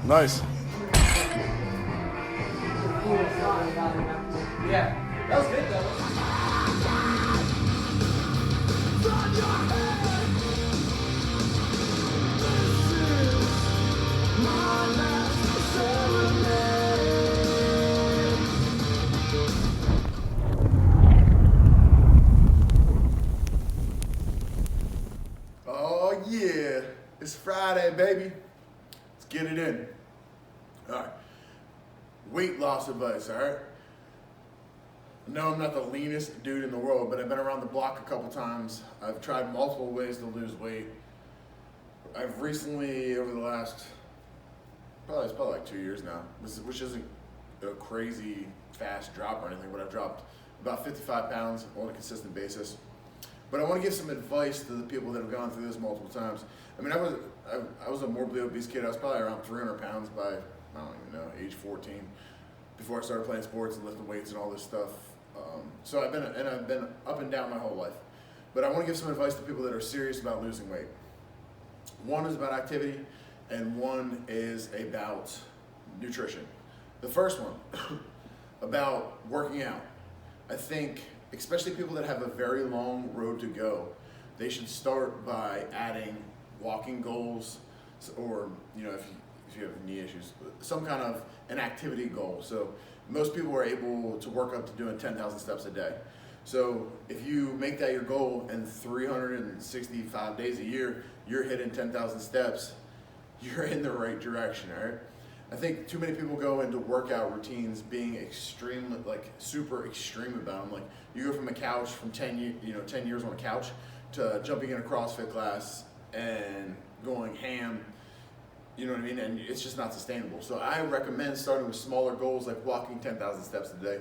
Nice. Yeah, that was good though. Oh yeah, it's Friday, baby. Let's get it in. All right, weight loss advice, all right? No, I'm not the leanest dude in the world, but I've been around the block a couple times. I've tried multiple ways to lose weight. I've recently, over the last, it's probably like 2 years now, which isn't a crazy fast drop or anything, but I've dropped about 55 pounds on a consistent basis. But I want to give some advice to the people that have gone through this multiple times. I mean, I was a morbidly obese kid. I was probably around 300 pounds by, I don't even know, age 14, before I started playing sports and lifting weights and all this stuff. So I've been up and down my whole life. But I want to give some advice to people that are serious about losing weight. One is about activity, and one is about nutrition. The first one, about working out. I think, especially people that have a very long road to go, they should start by adding walking goals, or if you have knee issues, some kind of an activity goal. So most people are able to work up to doing 10,000 steps a day. So if you make that your goal and 365 days a year, you're hitting 10,000 steps, you're in the right direction, all right? I think too many people go into workout routines being extreme, like super extreme about them. Like you go from a couch from 10 years on a couch to jumping in a CrossFit class and going ham, you know what I mean? And it's just not sustainable. So I recommend starting with smaller goals like walking 10,000 steps a day.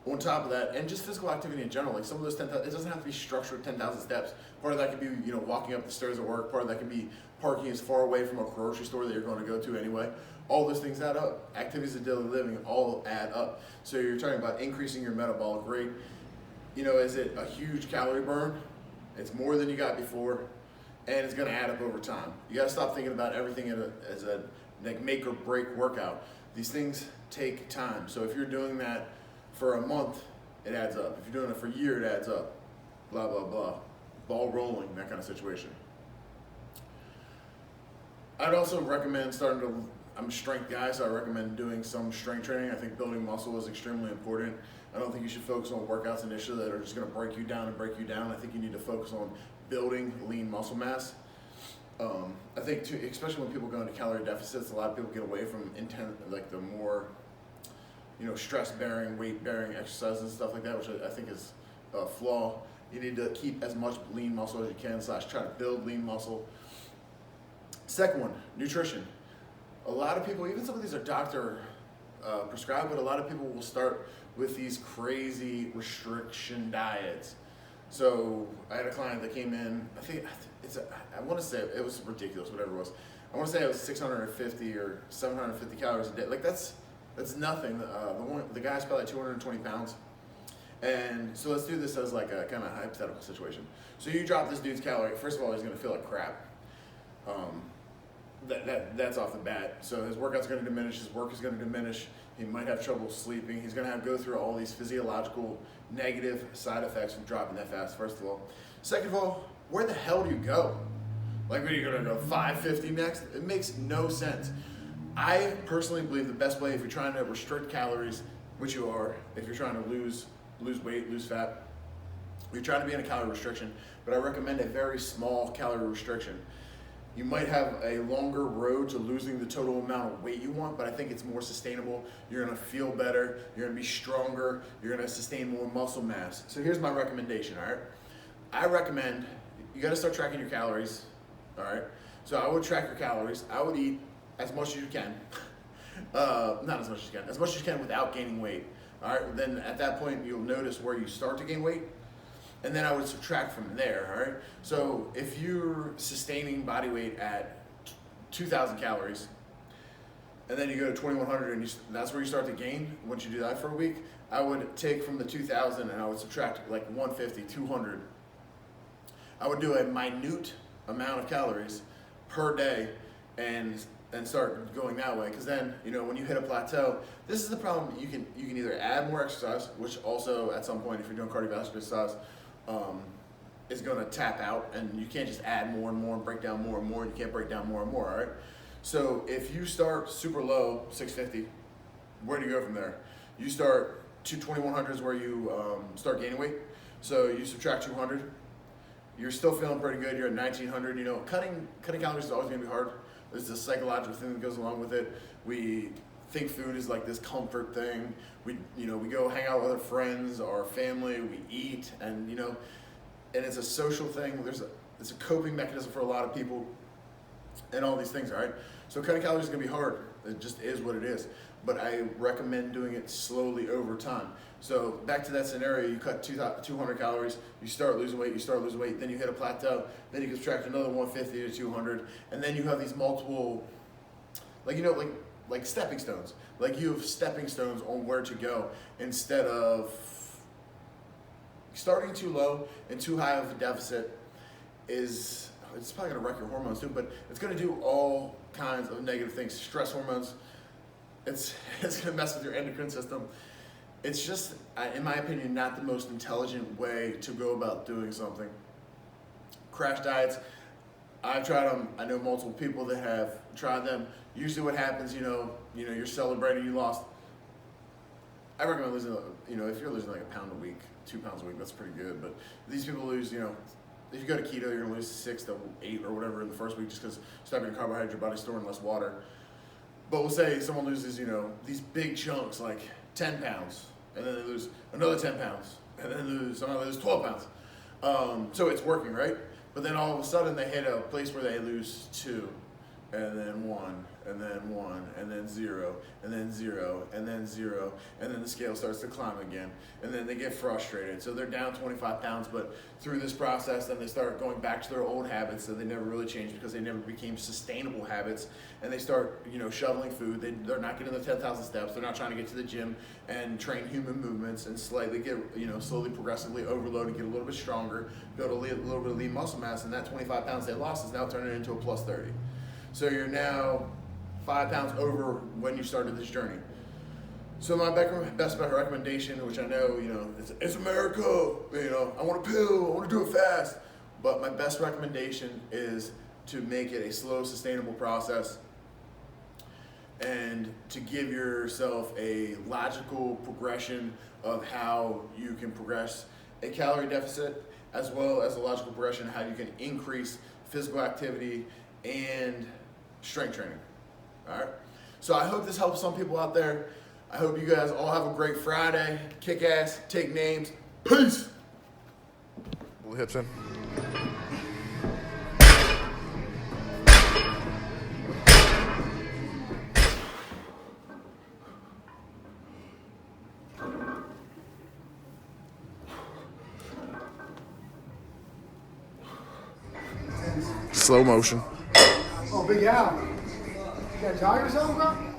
On top of that, and just physical activity in general, like some of those 10,000, it doesn't have to be structured 10,000 steps. Part of that could be, walking up the stairs at work. Part of that could be parking as far away from a grocery store that you're going to go to anyway. All those things add up. Activities of daily living all add up. So you're talking about increasing your metabolic rate. Is it a huge calorie burn? It's more than you got before, and it's going to add up over time. You got to stop thinking about everything as a make or break workout. These things take time. So if you're doing that for a month, it adds up. If you're doing it for a year, it adds up. Blah, blah, blah. Ball rolling, that kind of situation. I'd also recommend I'm a strength guy, so I recommend doing some strength training. I think building muscle is extremely important. I don't think you should focus on workouts initially that are just going to break you down and break you down. I think you need to focus on building lean muscle mass. I think too, especially when people go into calorie deficits, a lot of people get away from the more stress-bearing, weight-bearing exercises and stuff like that, which I think is a flaw. You need to keep as much lean muscle as you can, / try to build lean muscle. Second one, nutrition. A lot of people, even some of these are doctor prescribed, but a lot of people will start with these crazy restriction diets. So I had a client that came in, I want to say it was ridiculous, whatever it was. I want to say it was 650 or 750 calories a day. Like that's nothing. The guy's probably like 220 pounds. And so let's do this as like a kind of hypothetical situation. So you drop this dude's calorie. First of all, he's going to feel like crap. That's off the bat. So his workout's going to diminish. His work is going to diminish. He might have trouble sleeping. He's going to go through all these physiological negative side effects from dropping that fast, first of all. Second of all, where the hell do you go? Like, are you going to go 550 next? It makes no sense. I personally believe the best way, if you're trying to restrict calories, which you are, if you're trying to lose weight, lose fat, you're trying to be in a calorie restriction, but I recommend a very small calorie restriction. You might have a longer road to losing the total amount of weight you want, but I think it's more sustainable. You're gonna feel better, you're gonna be stronger, you're gonna sustain more muscle mass. So here's my recommendation, all right? I recommend, you gotta start tracking your calories, all right? So I would track your calories. I would eat as much as you can. Not as much as you can without gaining weight. All right, then at that point, you'll notice where you start to gain weight, and then I would subtract from there, all right? So if you're sustaining body weight at 2,000 calories, and then you go to 2,100, and that's where you start to gain, once you do that for a week, I would take from the 2,000, and I would subtract like 150, 200. I would do a minute amount of calories per day, and and start going that way. Because then, you know, when you hit a plateau, this is the problem. You can either add more exercise, which also at some point, if you're doing cardiovascular exercise, is going to tap out, and you can't just add more and more and break down more and more. You can't break down more and more, all right? So if you start super low, 650, where do you go from there? You start 2100s where you start gaining weight. So you subtract 200. You're still feeling pretty good. You're at 1900. You know, cutting calories is always going to be hard. There's this psychological thing that goes along with it. We think food is like this comfort thing. We go hang out with our friends, our family. We eat, and and it's a social thing. It's a coping mechanism for a lot of people, and all these things. All right. So cutting calories is going to be hard. It just is what it is. But I recommend doing it slowly over time. So back to that scenario, you cut 200 calories, you start losing weight, then you hit a plateau, then you can subtract another 150 to 200, and then you have these multiple, like stepping stones. Like you have stepping stones on where to go instead of starting too low and too high of a deficit it's probably going to wreck your hormones too, but it's going to do all kinds of negative things. Stress hormones, it's going to mess with your endocrine system. It's just, in my opinion, not the most intelligent way to go about doing something. Crash diets, I've tried them. I know multiple people that have tried them. Usually what happens, you're celebrating, you lost. I recommend losing, if you're losing like a pound a week, 2 pounds a week, that's pretty good. But these people lose, if you go to keto, you're gonna lose 6 to 8 or whatever in the first week just because stopping your carbohydrates, your body's storing less water. But we'll say someone loses, these big chunks, like 10 pounds, and then they lose another 10 pounds, and then somebody loses 12 pounds. So it's working, right? But then all of a sudden they hit a place where they lose 2, and then 1, and then 1, and then 0, and then 0, and then 0, and then the scale starts to climb again, and then they get frustrated. So they're down 25 pounds, but through this process, then they start going back to their old habits that they never really changed because they never became sustainable habits, and they start, shoveling food. They're not getting the 10,000 steps. They're not trying to get to the gym and train human movements and slightly get, slowly, progressively overload and get a little bit stronger, build a little bit of lean muscle mass, and that 25 pounds they lost is now turning into a plus 30. So you're now 5 pounds over when you started this journey. So my best recommendation, which I know, it's America, I want a pill, I want to do it fast. But my best recommendation is to make it a slow, sustainable process and to give yourself a logical progression of how you can progress a calorie deficit, as well as a logical progression of how you can increase physical activity and strength training. All right. So I hope this helps some people out there. I hope you guys all have a great Friday. Kick ass, take names. Peace. Pull the hips in. Slow motion. Oh, Big Al. You got a jog or something, bro?